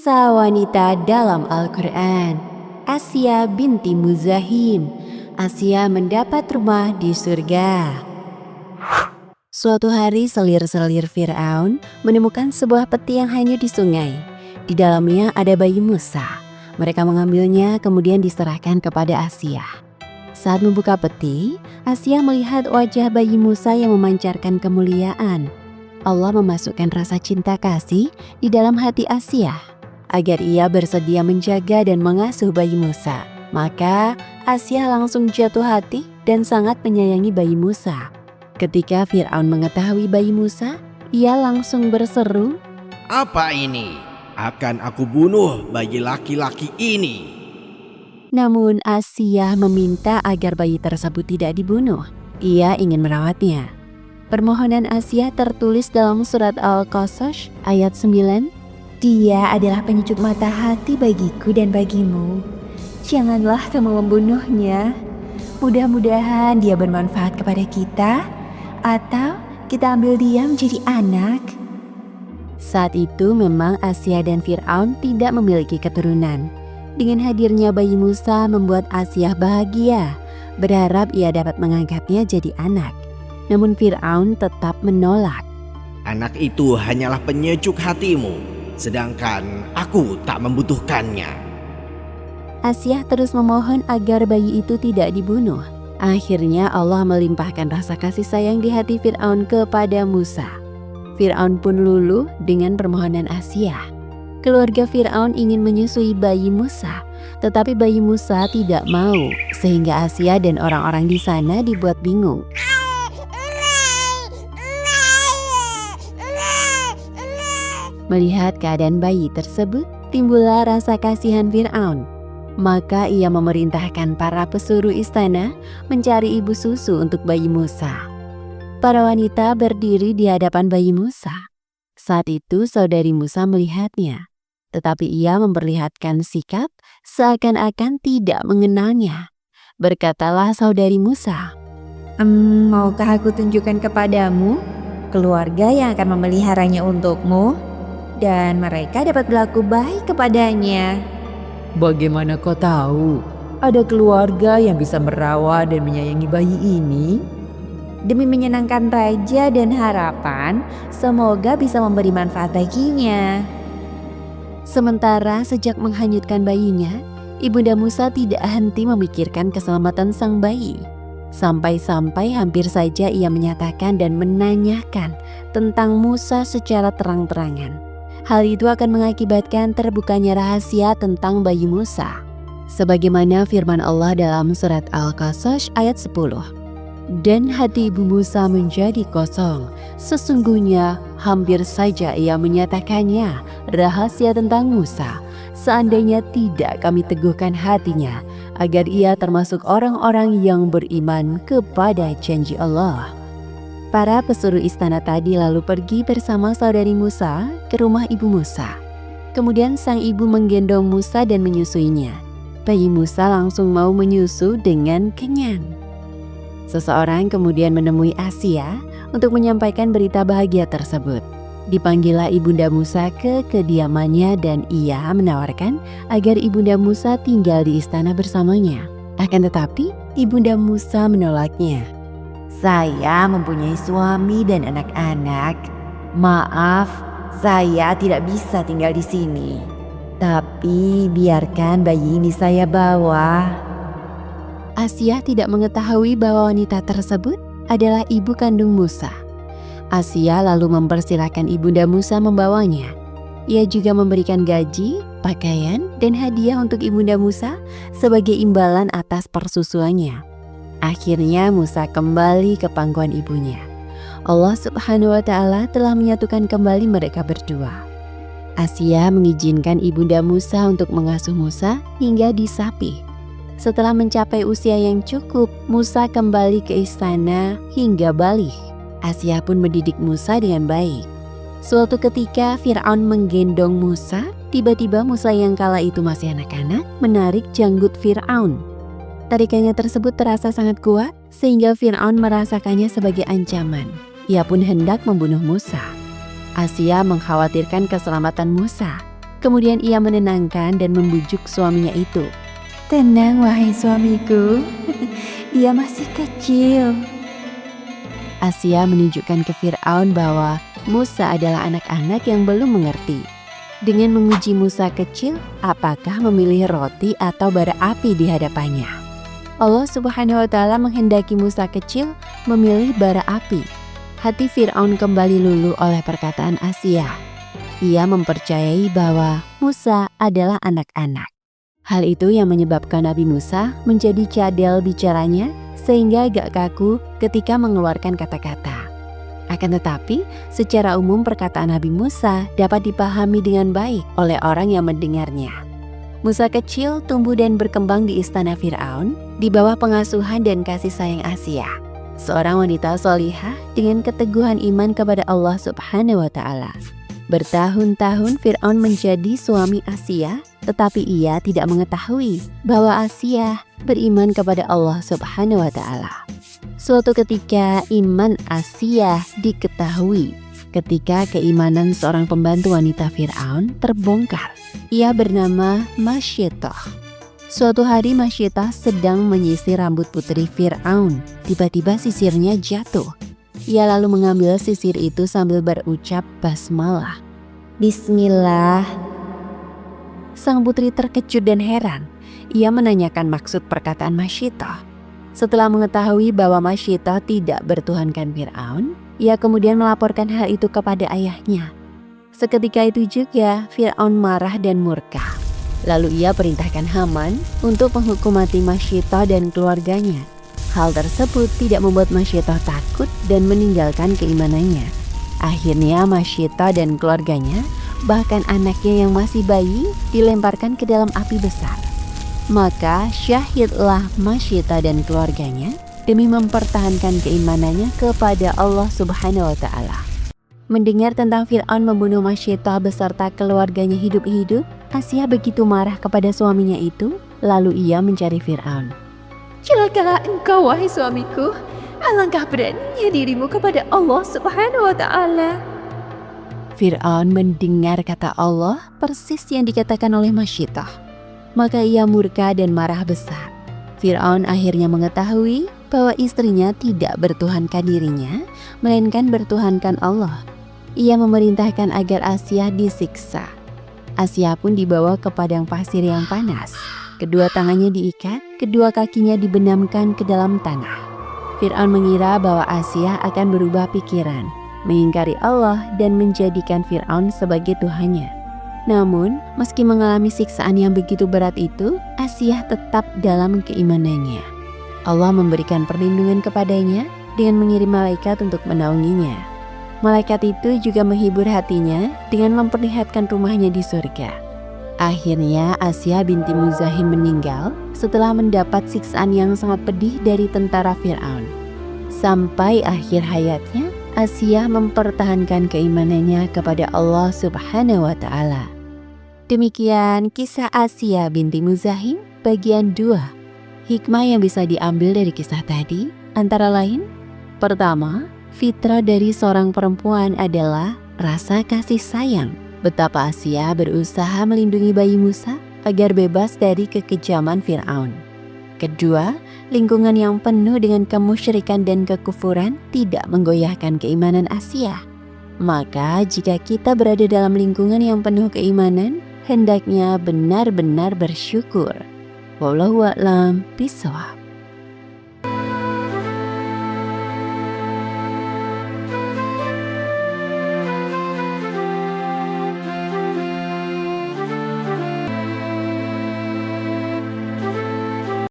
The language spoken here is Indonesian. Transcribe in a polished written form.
Kisah wanita dalam Al-Quran. Asya binti Muzahim. Asya mendapat rumah di surga. Suatu hari selir-selir Fir'aun menemukan sebuah peti yang hanyut di sungai. Di dalamnya ada bayi Musa. Mereka mengambilnya kemudian diserahkan kepada Asya. Saat membuka peti, Asya melihat wajah bayi Musa yang memancarkan kemuliaan. Allah memasukkan rasa cinta kasih di dalam hati Asya agar ia bersedia menjaga dan mengasuh bayi Musa. Maka Asya langsung jatuh hati dan sangat menyayangi bayi Musa. Ketika Fir'aun mengetahui bayi Musa, ia langsung berseru, "Apa ini? Akan aku bunuh bayi laki-laki ini." Namun Asya meminta agar bayi tersebut tidak dibunuh. Ia ingin merawatnya. Permohonan Asya tertulis dalam surat Al-Qasas ayat 9. Dia adalah penyejuk mata hati bagiku dan bagimu. Janganlah kamu membunuhnya. Mudah-mudahan dia bermanfaat kepada kita, atau kita ambil dia menjadi anak. Saat itu memang Asya dan Fir'aun tidak memiliki keturunan. Dengan hadirnya bayi Musa membuat Asya bahagia, berharap ia dapat mengangkatnya jadi anak. Namun Fir'aun tetap menolak. Anak itu hanyalah penyejuk hatimu, sedangkan aku tak membutuhkannya. Asya terus memohon agar bayi itu tidak dibunuh. Akhirnya Allah melimpahkan rasa kasih sayang di hati Fir'aun kepada Musa. Fir'aun pun luluh dengan permohonan Asya. Keluarga Fir'aun ingin menyusui bayi Musa, tetapi bayi Musa tidak mau, sehingga Asya dan orang-orang di sana dibuat bingung. Melihat keadaan bayi tersebut, timbullah rasa kasihan Fir'aun. Maka ia memerintahkan para pesuruh istana mencari ibu susu untuk bayi Musa. Para wanita berdiri di hadapan bayi Musa. Saat itu saudari Musa melihatnya, tetapi ia memperlihatkan sikap seakan-akan tidak mengenalnya. Berkatalah saudari Musa, "Maukah aku tunjukkan kepadamu keluarga yang akan memeliharanya untukmu? Dan mereka dapat berlaku baik kepadanya." "Bagaimana kau tahu ada keluarga yang bisa merawat dan menyayangi bayi ini?" "Demi menyenangkan raja dan harapan, semoga bisa memberi manfaat baginya." Sementara sejak menghanyutkan bayinya, Ibunda Musa tidak henti memikirkan keselamatan sang bayi. Sampai-sampai hampir saja ia menyatakan dan menanyakan tentang Musa secara terang-terangan. Hal itu akan mengakibatkan terbukanya rahasia tentang bayi Musa. Sebagaimana firman Allah dalam surat Al-Qasas ayat 10. Dan hati ibu Musa menjadi kosong. Sesungguhnya hampir saja ia menyatakannya rahasia tentang Musa. Seandainya tidak kami teguhkan hatinya, agar ia termasuk orang-orang yang beriman kepada janji Allah. Para pesuruh istana tadi lalu pergi bersama saudari Musa ke rumah ibu Musa. Kemudian sang ibu menggendong Musa dan menyusuinya. Bayi Musa langsung mau menyusu dengan kenyang. Seseorang kemudian menemui Asya untuk menyampaikan berita bahagia tersebut. Dipanggillah ibunda Musa ke kediamannya dan ia menawarkan agar ibunda Musa tinggal di istana bersamanya. Akan tetapi ibunda Musa menolaknya. "Saya mempunyai suami dan anak-anak. Maaf, saya tidak bisa tinggal di sini. Tapi biarkan bayi ini saya bawa." Asya tidak mengetahui bahwa wanita tersebut adalah ibu kandung Musa. Asya lalu mempersilahkan ibunda Musa membawanya. Ia juga memberikan gaji, pakaian, dan hadiah untuk ibunda Musa sebagai imbalan atas persusuannya. Akhirnya Musa kembali ke pangkuan ibunya. Allah Subhanahu wa Ta'ala telah menyatukan kembali mereka berdua. Asya mengizinkan ibunda Musa untuk mengasuh Musa hingga disapih. Setelah mencapai usia yang cukup, Musa kembali ke istana hingga balik. Asya pun mendidik Musa dengan baik. Suatu ketika Fir'aun menggendong Musa, tiba-tiba Musa yang kala itu masih anak-anak menarik janggut Fir'aun. Tarikannya tersebut terasa sangat kuat sehingga Fir'aun merasakannya sebagai ancaman. Ia pun hendak membunuh Musa. Asya mengkhawatirkan keselamatan Musa. Kemudian ia menenangkan dan membujuk suaminya itu. Tenang wahai suamiku, dia masih kecil. Asia menunjukkan ke Fir'aun bahwa Musa adalah anak-anak yang belum mengerti. Dengan menguji Musa kecil, apakah memilih roti atau bara api di hadapannya? Allah Subhanahu wa Ta'ala menghendaki Musa kecil memilih bara api. Hati Fir'aun kembali luluh oleh perkataan Asia. Ia mempercayai bahwa Musa adalah anak-anak. Hal itu yang menyebabkan Nabi Musa menjadi cadel bicaranya sehingga agak kaku ketika mengeluarkan kata-kata. Akan tetapi, secara umum perkataan Nabi Musa dapat dipahami dengan baik oleh orang yang mendengarnya. Musa kecil tumbuh dan berkembang di istana Fir'aun di bawah pengasuhan dan kasih sayang Asia, seorang wanita solihah dengan keteguhan iman kepada Allah Subhanahu wa Ta'ala. Bertahun-tahun Fir'aun menjadi suami Asia, tetapi ia tidak mengetahui bahwa Asia beriman kepada Allah Subhanahu wa Ta'ala. Suatu ketika iman Asia diketahui ketika keimanan seorang pembantu wanita Fir'aun terbongkar. Ia bernama Masyidah. Suatu hari Masyidah sedang menyisir rambut putri Fir'aun. Tiba-tiba sisirnya jatuh. Ia lalu mengambil sisir itu sambil berucap basmalah. Bismillah. Sang putri terkejut dan heran. Ia menanyakan maksud perkataan Masyidah. Setelah mengetahui bahwa Masyidah tidak bertuhankan Fir'aun, ia kemudian melaporkan hal itu kepada ayahnya. Seketika itu juga Fir'aun marah dan murka. Lalu ia perintahkan Haman untuk menghukum mati Masyidah dan keluarganya. Hal tersebut tidak membuat Masyidah takut dan meninggalkan keimanannya. Akhirnya Masyidah dan keluarganya, bahkan anaknya yang masih bayi, dilemparkan ke dalam api besar. Maka syahidlah Masyidah dan keluarganya demi mempertahankan keimanannya kepada Allah Subhanahu wa Ta'ala. Mendengar tentang Fir'aun membunuh Masyidah beserta keluarganya hidup-hidup, Asia begitu marah kepada suaminya itu, lalu ia mencari Fir'aun. Celakalah engkau wahai suamiku, alangkah beraninya dirimu kepada Allah Subhanahu wa Ta'ala. Fir'aun mendengar kata Allah persis yang dikatakan oleh Masyidah. Maka ia murka dan marah besar. Fir'aun akhirnya mengetahui bahwa istrinya tidak bertuhankan dirinya, melainkan bertuhankan Allah. Ia memerintahkan agar Asia disiksa. Asia pun dibawa ke padang pasir yang panas. Kedua tangannya diikat, kedua kakinya dibenamkan ke dalam tanah. Fir'aun mengira bahwa Asia akan berubah pikiran, mengingkari Allah dan menjadikan Fir'aun sebagai Tuhannya. Namun, meski mengalami siksaan yang begitu berat itu, Asia tetap dalam keimanannya. Allah memberikan perlindungan kepadanya dengan mengirim malaikat untuk menaunginya. Malaikat itu juga menghibur hatinya dengan memperlihatkan rumahnya di surga. Akhirnya Asia binti Muzahim meninggal setelah mendapat siksaan yang sangat pedih dari tentara Fir'aun. Sampai akhir hayatnya, Asia mempertahankan keimanannya kepada Allah Subhanahu wa Ta'ala. Demikian kisah Asia binti Muzahim bagian 2. Hikmah yang bisa diambil dari kisah tadi antara lain: pertama, fitrah dari seorang perempuan adalah rasa kasih sayang. Betapa Asia berusaha melindungi bayi Musa agar bebas dari kekejaman Fir'aun. Kedua, lingkungan yang penuh dengan kemusyrikan dan kekufuran tidak menggoyahkan keimanan Asia. Maka jika kita berada dalam lingkungan yang penuh keimanan, hendaknya benar-benar bersyukur. Wallahu a'lam bishawab.